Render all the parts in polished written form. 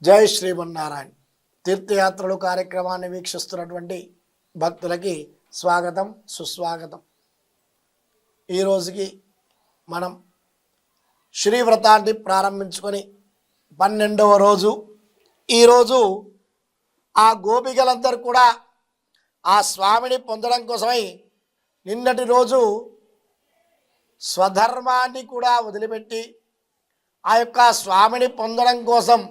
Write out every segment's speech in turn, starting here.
జై శ్రీమన్నారాయణ. తీర్థయాత్రలు కార్యక్రమాన్ని వీక్షిస్తున్నటువంటి భక్తులకి స్వాగతం, సుస్వాగతం. ఈ రోజుకి మనం శ్రీవ్రతాన్ని ప్రారంభించుకొని 12వ రోజు. ఈరోజు ఆ గోపికలందరూ కూడా ఆ స్వామిని పొందడం కోసమై నిన్నటి రోజు స్వధర్మాన్ని కూడా వదిలిపెట్టి ఆ యొక్క స్వామిని పొందడం కోసం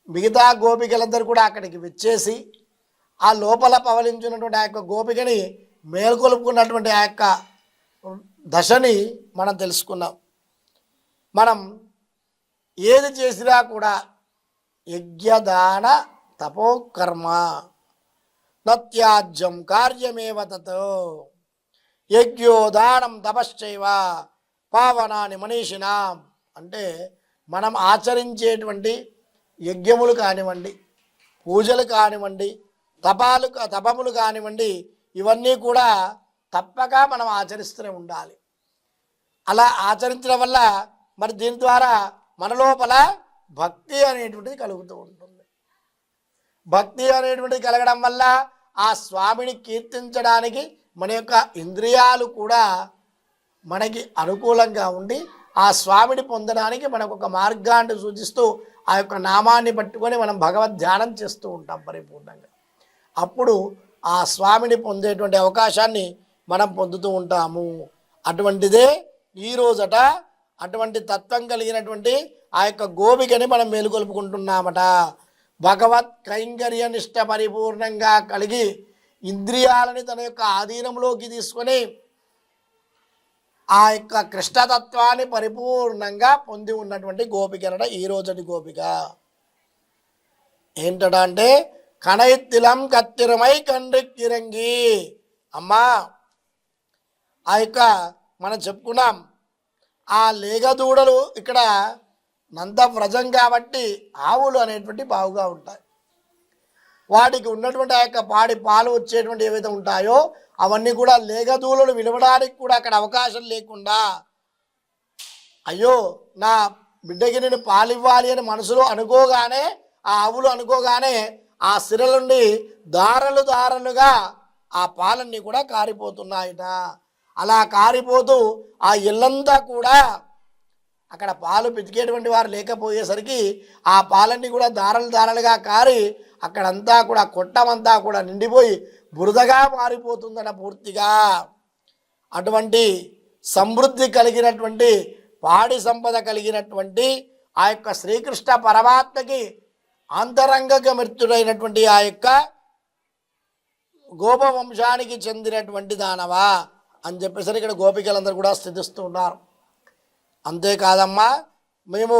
మిగతా గోపికలందరూ కూడా అక్కడికి వచ్చేసి ఆ లోపల పవలించినటువంటి ఆ యొక్క గోపికని మేల్కొలుపుకున్నటువంటి ఆ యొక్క దశని మనం తెలుసుకున్నాం. మనం ఏది చేసినా కూడా యజ్ఞదాన తపోకర్మ నత్యాజ్యం కార్యమేవ తతో యజ్ఞోదానం తపశ్చైవ పావనాని మనీషినాం. అంటే మనం ఆచరించేటువంటి యజ్ఞములు కానివ్వండి, పూజలు కానివ్వండి, తపములు కానివ్వండి, ఇవన్నీ కూడా తప్పక మనం ఆచరిస్తూనే ఉండాలి. అలా ఆచరించడం వల్ల మరి దీని ద్వారా మన లోపల భక్తి అనేటువంటిది కలుగుతూ ఉంటుంది. భక్తి అనేటువంటిది కలగడం వల్ల ఆ స్వామిని కీర్తించడానికి మన యొక్క ఇంద్రియాలు కూడా మనకి అనుకూలంగా ఉండి ఆ స్వామిని పొందడానికి మనకు ఒక మార్గాన్ని సూచిస్తూ ఆ యొక్క నామాన్ని పట్టుకొని మనం భగవద్ ధ్యానం చేస్తూ ఉంటాం పరిపూర్ణంగా. అప్పుడు ఆ స్వామిని పొందేటువంటి అవకాశాన్ని మనం పొందుతూ ఉంటాము. అటువంటిదే ఈరోజట అటువంటి తత్వం కలిగినటువంటి ఆ యొక్క గోపికని మనం మేలుకొల్పుకుంటున్నామట. భగవత్ కైంకర్య నిష్ట పరిపూర్ణంగా కలిగి ఇంద్రియాలని తన యొక్క ఆధీనంలోకి తీసుకొని ఆ యొక్క కృష్ణతత్వాన్ని పరిపూర్ణంగా పొంది ఉన్నటువంటి గోపికనట ఈ రోజటి గోపిక. ఏంటట అంటే కణైత్తిలం కత్తిరమై కండ్రిక్కిరంగి. అమ్మా, ఆ యొక్క మనం చెప్పుకున్నాం ఆ లేగదూడలు ఇక్కడ నందవ్రజం కాబట్టి ఆవులు అనేటువంటి బావుగా ఉంటాయి. వాటికి ఉన్నటువంటి ఆ యొక్క పాలు వచ్చేటువంటి ఏవైతే ఉంటాయో అవన్నీ కూడా లేగదూడలు విలవడానికి కూడా అక్కడ అవకాశం లేకుండా, అయ్యో నా బిడ్డకి నేను పాలు ఇవ్వాలి అని మనసులో అనుకోగానే, ఆ ఆవులు అనుకోగానే ఆ సిరల నుండి దారలుగా ఆ పాలన్నీ కూడా కారిపోతున్నాయట. అలా కారిపోతూ ఆ ఇల్లంతా కూడా అక్కడ పాలు పితికేటువంటి వారు లేకపోయేసరికి ఆ పాలన్నీ కూడా దారలుగా కారి అక్కడంతా కూడా కొట్టమంతా కూడా నిండిపోయి బురదగా మారిపోతుందట పూర్తిగా. అటువంటి సమృద్ధి కలిగినటువంటి పాడి సంపద కలిగినటువంటి ఆ యొక్క శ్రీకృష్ణ పరమాత్మకి అంతరంగక మృత్యుడైనటువంటి ఆ యొక్క గోపవంశానికి చెందినటువంటి దానవా అని చెప్పేసరికి ఇక్కడ గోపికలందరూ కూడా స్థితిస్తూ ఉన్నారు. అంతేకాదమ్మా, మేము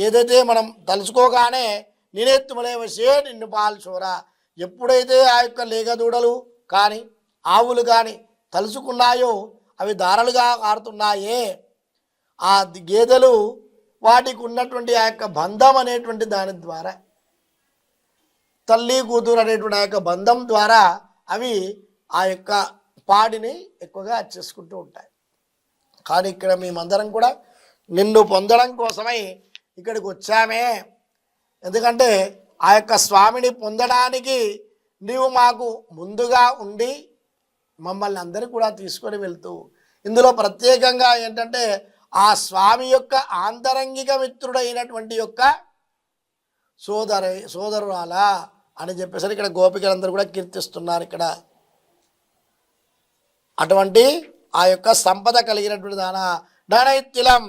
ఏదైతే మనం తలుచుకోగానే నేనెత్తుమలే వచ్చే నిన్ను పాల్చోరా, ఎప్పుడైతే ఆ యొక్క లేగదూడలు కానీ ఆవులు కానీ తలుచుకున్నాయో అవి దారాలుగా కారుతున్నాయే. ఆ గేదెలు వాటికి ఉన్నటువంటి ఆ యొక్క బంధం అనేటువంటి దాని ద్వారా, తల్లి కూతురు అనేటువంటి ఆ యొక్క బంధం ద్వారా అవి ఆ యొక్క పాడిని ఎక్కువగా చేసుకుంటూ ఉంటాయి. కానీ ఇక్కడ మేమందరం కూడా నిన్ను పొందడం కోసమై ఇక్కడికి వచ్చామే. ఎందుకంటే ఆ యొక్క స్వామిని పొందడానికి నీవు మాకు ముందుగా ఉండి మమ్మల్ని అందరూ కూడా తీసుకొని వెళ్తూ, ఇందులో ప్రత్యేకంగా ఏంటంటే ఆ స్వామి యొక్క ఆంతరంగిక మిత్రుడైనటువంటి యొక్క సోదరురాల అని చెప్పేసరికి ఇక్కడ గోపికలందరూ కూడా కీర్తిస్తున్నారు. ఇక్కడ అటువంటి ఆ యొక్క సంపద కలిగినటువంటి దాన డనైత్తిలం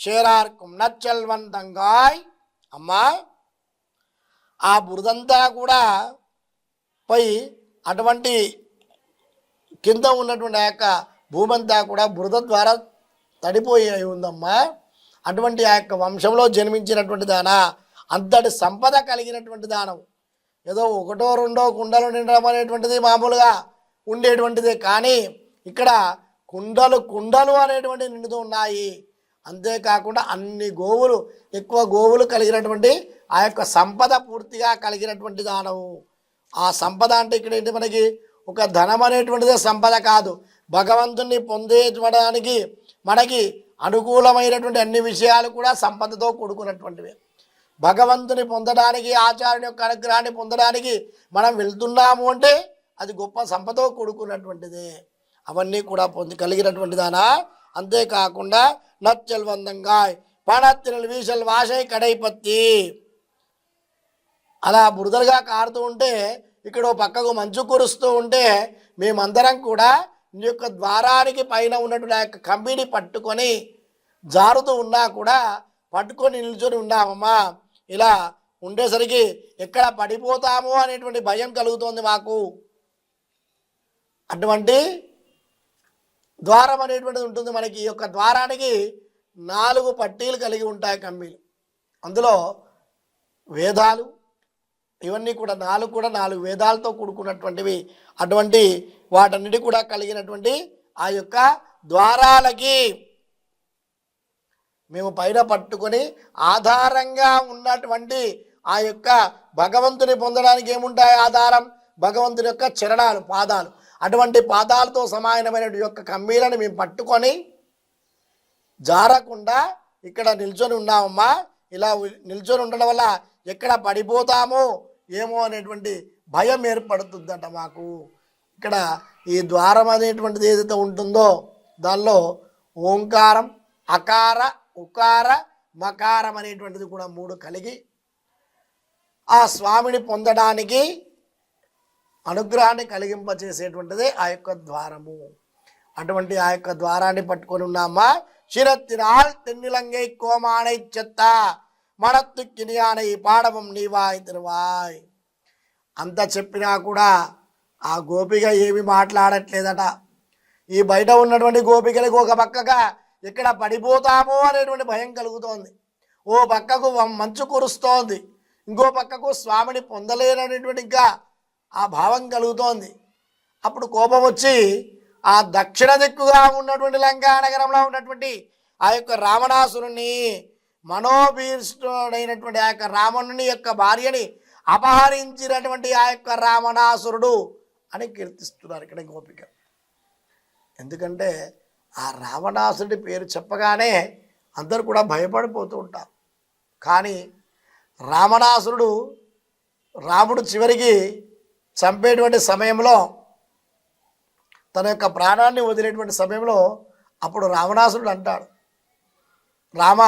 షేరార్కం నచ్చల్వంతంగాయ్. అమ్మా, ఆ బురదంతా కూడా పోయి అటువంటి కింద ఉన్నటువంటి ఆ యొక్క భూమంతా కూడా బురద ద్వారా తడిపోయి ఉందమ్మా. అటువంటి ఆ యొక్క వంశంలో జన్మించినటువంటి దాన, అంతటి సంపద కలిగినటువంటి దానం. ఏదో ఒకటో రెండో కుండలు నిండడం అనేటువంటిది మామూలుగా ఉండేటువంటిదే, కానీ ఇక్కడ కుండలు అనేటువంటి నిండుతూ ఉన్నాయి. అంతేకాకుండా అన్ని గోవులు, ఎక్కువ గోవులు కలిగినటువంటి ఆ యొక్క సంపద పూర్తిగా కలిగినటువంటి దానము. ఆ సంపద అంటే ఇక్కడ ఏంటి, మనకి ఒక ధనం అనేటువంటిదే సంపద కాదు. భగవంతుని పొందేయడానికి మనకి అనుకూలమైనటువంటి అన్ని విషయాలు కూడా సంపదతో కూడుకున్నటువంటివి. భగవంతుని పొందడానికి, ఆచార్యుని యొక్క అనుగ్రహాన్ని పొందడానికి మనం వెళ్తున్నాము అంటే అది గొప్ప సంపదతో కూడుకున్నటువంటిదే. అవన్నీ కూడా కలిగినటువంటి దానా. అంతేకాకుండా నచ్చల్ వందంగా పణత్తినల్ వీసల్ వాసై కడైపత్తి, అలా బురదలుగా కారుతూ ఉంటే ఇక్కడ పక్కకు మంచు కురుస్తూ ఉంటే మేమందరం కూడా నీ యొక్క ద్వారానికి పైన ఉన్నటువంటి ఆ యొక్క కంబిని పట్టుకొని జారుతూ ఉన్నా కూడా పట్టుకొని నిల్చొని ఉన్నామమ్మా. ఇలా ఉండేసరికి ఎక్కడ పడిపోతామో అనేటువంటి భయం కలుగుతోంది మాకు. అటువంటి ద్వారం అనేటువంటిది ఉంటుంది మనకి. ఈ యొక్క ద్వారానికి 4 పట్టీలు కలిగి ఉంటాయి కంబీలు. అందులో వేదాలు ఇవన్నీ కూడా 4 వేదాలతో కూడుకున్నటువంటివి. అటువంటి వాటన్నిటి కూడా కలిగినటువంటి ఆ యొక్క ద్వారాలకి మేము పైన పట్టుకొని ఆధారంగా ఉన్నటువంటి ఆ యొక్క భగవంతుని పొందడానికి ఏముంటాయి ఆధారం? భగవంతుని యొక్క చరణాలు, పాదాలు. అటువంటి పాదాలతో సమానమైన యొక్క కమ్మీలను మేము పట్టుకొని జారకుండా ఇక్కడ నిల్చొని ఉన్నామమ్మా. ఇలా నిల్చొని ఉండడం వల్ల ఎక్కడ పడిపోతామో ఏమో అనేటువంటి భయం ఏర్పడుతుందట మాకు. ఇక్కడ ఈ ద్వారం అనేటువంటిది ఏదైతే ఉంటుందో దానిలో ఓంకారం, అకార, ఉకార, మకారం అనేటువంటిది కూడా 3 కలిగి ఆ స్వామిని పొందడానికి అనుగ్రహాన్ని కలిగింపచేసేటువంటిదే ఆ యొక్క ద్వారము. అటువంటి ఆ యొక్క ద్వారాన్ని పట్టుకొని ఉన్నామా. శిరత్తినాల్ తెన్నిలంగై కోమానై చెత్త మనత్తు కినియానై పాడవం నీవాయ్ తిరువాయ్. అంత చెప్పినా కూడా ఆ గోపిక ఏమి మాట్లాడట్లేదట. ఈ బయట ఉన్నటువంటి గోపికలకు ఒక పక్కగా ఎక్కడ పడిపోతామో అనేటువంటి భయం కలుగుతోంది. ఓ పక్కకు మంచు కురుస్తోంది, ఇంకో పక్కకు స్వామిని పొందలేననేటువంటి ఇంకా ఆ భావం కలుగుతోంది. అప్పుడు కోపం వచ్చి ఆ దక్షిణ దిక్కుగా ఉన్నటువంటి లంకా నగరంలో ఉన్నటువంటి ఆ యొక్క రావణాసురుణ్ణి, మనోభీష్టుడైనటువంటి ఆ యొక్క రావణుని యొక్క భార్యని అపహరించినటువంటి ఆ యొక్క రావణాసురుడు అని కీర్తిస్తున్నారు ఇక్కడ గోపిక. ఎందుకంటే ఆ రావణాసురుడి పేరు చెప్పగానే అందరూ కూడా భయపడిపోతూ ఉంటారు. కానీ రావణాసురుడు రాముడు చివరికి చంపేటువంటి సమయంలో, తన యొక్క ప్రాణాన్ని వదిలేటువంటి సమయంలో అప్పుడు రావణాసురుడు అంటాడు, రామ,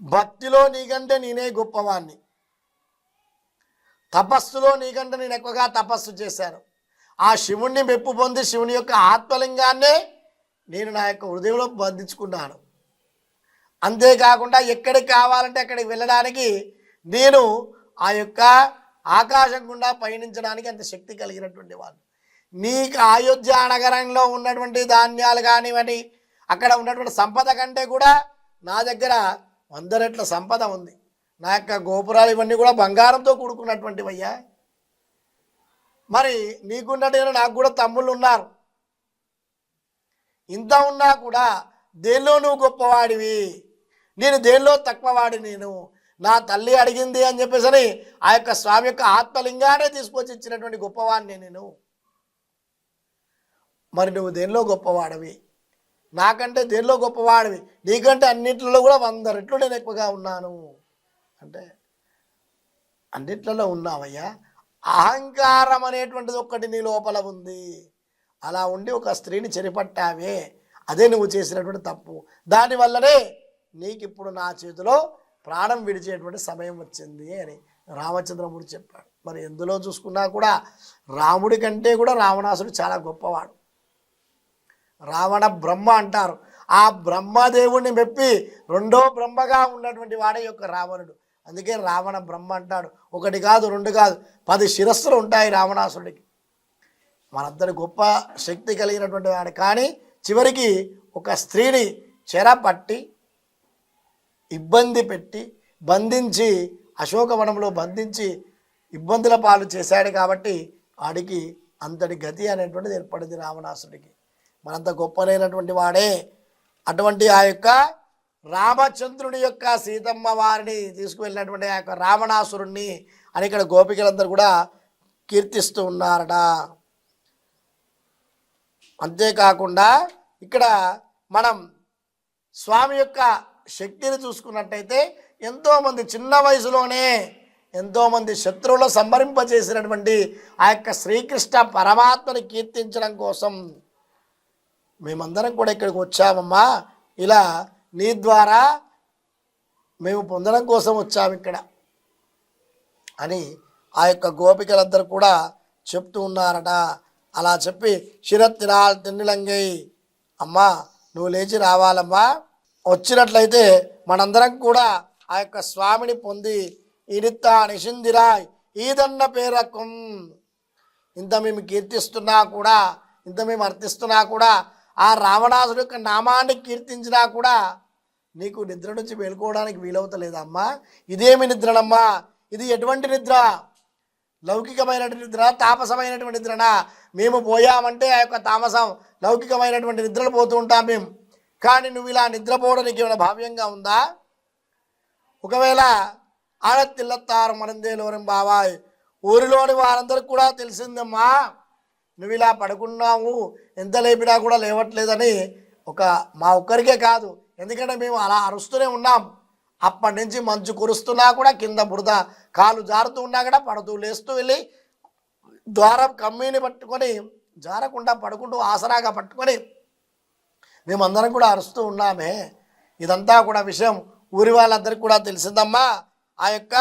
భక్తిలో నీకంటే నేనే గొప్పవాణ్ణి, తపస్సులో నీకంటే నేను ఎక్కువగా తపస్సు చేశాను, ఆ శివుణ్ణి మెప్పు పొంది శివుని యొక్క ఆత్మలింగాన్నే నేను నా యొక్క హృదయంలో బంధించుకున్నాను. అంతేకాకుండా ఎక్కడికి కావాలంటే అక్కడికి వెళ్ళడానికి నేను ఆ యొక్క ఆకాశం గుండా పయనించడానికి అంత శక్తి కలిగినటువంటి వాళ్ళు. నీకు అయోధ్య నగరంలో ఉన్నటువంటి ధాన్యాలు కానివ్వండి, అక్కడ ఉన్నటువంటి సంపద కంటే కూడా నా దగ్గర 100 రెట్ల సంపద ఉంది. నా యొక్క గోపురాలు ఇవన్నీ కూడా బంగారంతో కూడుకున్నటువంటివయ్యా. మరి నీకున్నట్టు నాకు కూడా తమ్ముళ్ళు ఉన్నారు. ఇంత ఉన్నా కూడా దేనిలో నువ్వు గొప్పవాడివి, నేను దేనిలో తక్కువవాడి, నేను నా తల్లి అడిగింది అని చెప్పేసి ఆ యొక్క స్వామి యొక్క ఆత్మలింగానే తీసుకొచ్చి ఇచ్చినటువంటి గొప్పవాడిని నేను. మరి నువ్వు దేనిలో గొప్పవాడివి, నాకంటే దేనిలో గొప్పవాడివి, నీకంటే అన్నింటిలో కూడా 100 రెట్లు నేను ఎక్కువగా ఉన్నాను అంటే అన్నిట్లలో ఉన్నావయ్యా. అహంకారం అనేటువంటిది ఒక్కటి నీ లోపల ఉంది. అలా ఉండి ఒక స్త్రీని చెరిపట్టావే, అదే నువ్వు చేసినటువంటి తప్పు. దానివల్లనే నీకు ఇప్పుడు నా చేతిలో ప్రాణం విడిచేటువంటి సమయం వచ్చింది అని రామచంద్రమూర్తి చెప్పాడు. మరి ఎందులో చూసుకున్నా కూడా రాముడి కంటే కూడా రావణాసుడు చాలా గొప్పవాడు. రావణ బ్రహ్మ అంటారు. ఆ బ్రహ్మదేవుడిని మెప్పి 2వ బ్రహ్మగా ఉన్నటువంటి వాడే యొక్క రావణుడు. అందుకే రావణ బ్రహ్మ అంటాడు. 1 కాదు 2 కాదు 10 శిరస్సులు ఉంటాయి రావణాసుడికి. మనందరి గొప్ప శక్తి కలిగినటువంటి వాడు. కానీ చివరికి ఒక స్త్రీని చెరపట్టి ఇబ్బంది పెట్టి బంధించి అశోకవనంలో బంధించి ఇబ్బందుల పాలు చేశాడు. కాబట్టి వాడికి అంతటి గతి అనేటువంటిది ఏర్పడింది రావణాసుడికి. మనంత గొప్పనైనటువంటి వాడే. అటువంటి ఆ యొక్క రామచంద్రుడి యొక్క సీతమ్మ వారిని తీసుకువెళ్ళినటువంటి ఆ యొక్క రావణాసురుణ్ణి అని ఇక్కడ గోపికలందరూ కూడా కీర్తిస్తూ ఉన్నారట. అంతేకాకుండా ఇక్కడ మనం స్వామి యొక్క శక్తిని చూసుకున్నట్టయితే ఎంతోమంది చిన్న వయసులోనే ఎంతోమంది శత్రువులు సంహరింపజేసినటువంటి ఆ యొక్క శ్రీకృష్ణ పరమాత్మని కీర్తించడం కోసం మేమందరం కూడా ఇక్కడికి వచ్చామమ్మా. ఇలా నీ ద్వారా మేము పొందడం కోసం వచ్చాము ఇక్కడ అని ఆ యొక్క గోపికలందరూ కూడా చెప్తూ ఉన్నారట. అలా చెప్పి శిరత్తిరాల్ తిన్నిలంగై, అమ్మా నువ్వు లేచి రావాలమ్మా, వచ్చినట్లయితే మనందరం కూడా ఆ యొక్క స్వామిని పొంది ఇనిత్తా నిషిందిరాయ్ ఈదన్న పేరకం, ఇంత మేము కీర్తిస్తున్నా కూడా, ఇంత మేము అర్థిస్తున్నా కూడా, ఆ రావణాసుడు యొక్క నామాన్ని కీర్తించినా కూడా నీకు నిద్ర నుంచి మేలుకోవడానికి వీలవుతలేదమ్మా. ఇదేమి నిద్రనమ్మా? ఇది ఎటువంటి నిద్ర? లౌకికమైనటువంటి నిద్ర, తాపసమైనటువంటి నిద్రనా? మేము పోయామంటే ఆ యొక్క తామసం లౌకికమైనటువంటి నిద్రలు పోతూ ఉంటాం మేము. కానీ నువ్వు ఇలా నిద్రపోవడానికి ఏమైనా భావ్యంగా ఉందా? ఒకవేళ ఆడతిల్లత్తారు మనందేలోరం బావాయ్, ఊరిలోని వారందరికీ కూడా తెలిసిందమ్మా నువ్వు ఇలా పడుకున్నావు, ఎంత లేపినా కూడా లేవట్లేదని. మా ఒక్కరికే కాదు, ఎందుకంటే మేము అలా అరుస్తూనే ఉన్నాం. అప్పటి నుంచి మంచు కురుస్తున్నా కూడా, కింద బురద కాలు జారుతూ ఉన్నా కూడా పడుతూ లేస్తూ వెళ్ళి ద్వారం కమ్మీని పట్టుకొని జారకుండా పడుకుంటూ ఆసరాగా పట్టుకొని మేమందరం కూడా అరుస్తూ ఉన్నామే. ఇదంతా కూడా విషయం ఊరి వాళ్ళందరికీ కూడా తెలిసిందమ్మా. ఆ యొక్క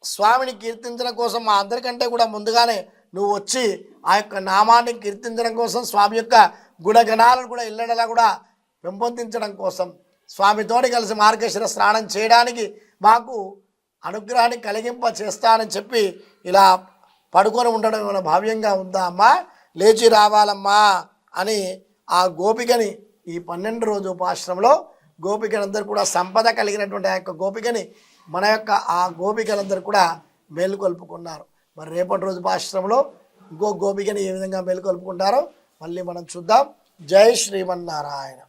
స్వామిని కీర్తించడం కోసం మా అందరికంటే కూడా ముందుగానే నువ్వు వచ్చి ఆ యొక్క నామాన్ని కీర్తించడం కోసం, స్వామి యొక్క గుణగణాలను కూడా ఇళ్ళలా కూడా పెంపొందించడం కోసం, స్వామితోటి కలిసి మార్గశిర స్నానం చేయడానికి మాకు అనుగ్రహాన్ని కలిగింప చేస్తానని చెప్పి ఇలా పడుకొని ఉండడం ఏమైనా భావ్యంగా ఉందా అమ్మా? లేచి రావాలమ్మా అని ఆ గోపికని ఈ 12 రోజు ఉపాశ్రమంలో గోపికలందరూ కూడా సంపద కలిగినటువంటి ఆ యొక్క గోపికని మన యొక్క ఆ గోపికలందరూ కూడా మేలుకొల్పుకున్నారు. మరి రేపటి రోజు ఉపాశ్రమంలో ఇంకో గోపికని ఏ విధంగా మేలుకొల్పుకుంటారో మళ్ళీ మనం చూద్దాం. జై శ్రీమన్నారాయణ.